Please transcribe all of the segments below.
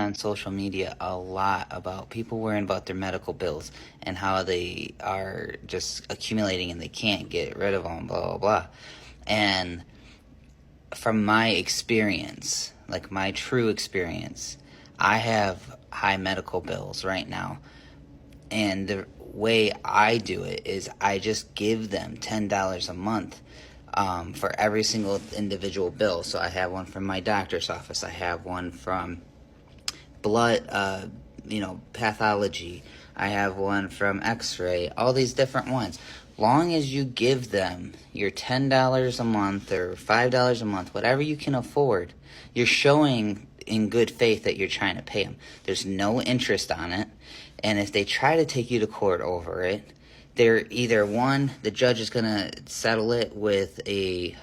on social media a lot about people worrying about their medical bills and how they are just accumulating and they can't get rid of them, blah, blah, blah. And from my experience, like my true experience, I have high medical bills right now. And the way I do it is I just give them $10 a month for every single individual bill. So I have one from my doctor's office. I have one from blood, pathology. I have one from x-ray, all these different ones. Long as you give them your $10 a month or $5 a month, whatever you can afford, you're showing in good faith that you're trying to pay them. There's no interest on it. And if they try to take you to court over it, they're either one, the judge is going to settle it with a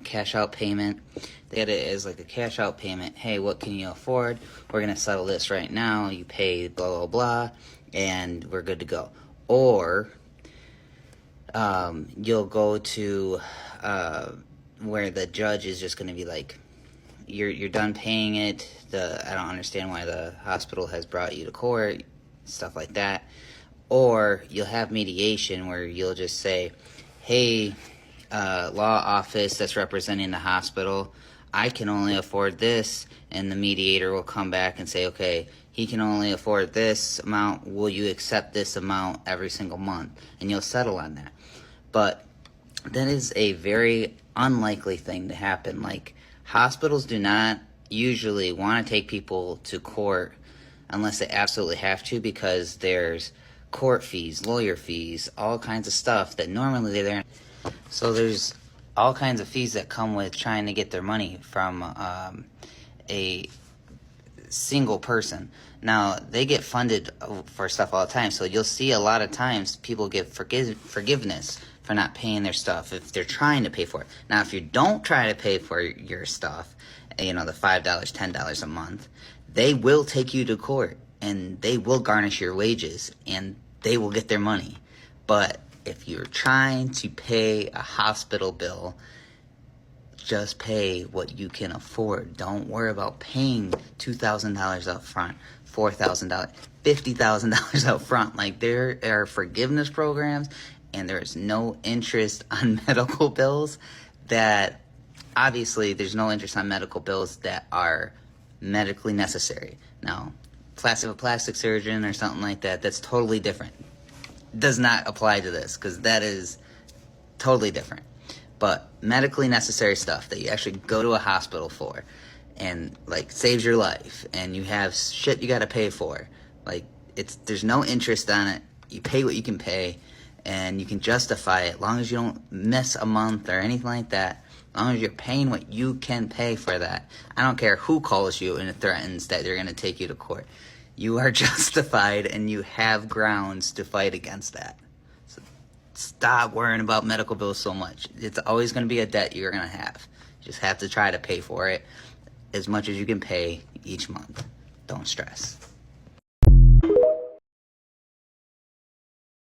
cash out payment. They get it as like a cash out payment. Hey, what can you afford? We're going to settle this right now. You pay blah, blah, blah, and we're good to go. Or you'll go to where the judge is just going to be like, you're done paying it. I don't understand why the hospital has brought you to court, stuff like that. Or you'll have mediation where you'll just say, hey, law office that's representing the hospital, I can only afford this, and the mediator will come back and say, okay, he can only afford this amount, will you accept this amount every single month? And you'll settle on that. But that is a very unlikely thing to happen. Like, hospitals do not usually want to take people to court unless they absolutely have to, because there's court fees, lawyer fees, all kinds of stuff that normally they're there. So there's all kinds of fees that come with trying to get their money from a single person. Now, they get funded for stuff all the time, so you'll see a lot of times people give forgiveness for not paying their stuff if they're trying to pay for it. Now, if you don't try to pay for your stuff, the $5, $10 a month, they will take you to court and they will garnish your wages and they will get their money. But if you're trying to pay a hospital bill, just pay what you can afford. Don't worry about paying $2,000 up front, $4,000, $50,000 up front. Like, there are forgiveness programs and there's no interest on medical bills that, obviously, there's no interest on medical bills that are medically necessary. Now, a plastic surgeon or something like that, that's totally different. Does not apply to this, because that is totally different. But medically necessary stuff that you actually go to a hospital for and, like, saves your life, and you have shit you got to pay for, like, there's no interest on it. You pay what you can pay, and you can justify it, as long as you don't miss a month or anything like that. As long as you're paying what you can pay for that. I don't care who calls you and threatens that they're going to take you to court. You are justified and you have grounds to fight against that. So stop worrying about medical bills so much. It's always going to be a debt you're going to have. You just have to try to pay for it as much as you can pay each month. Don't stress.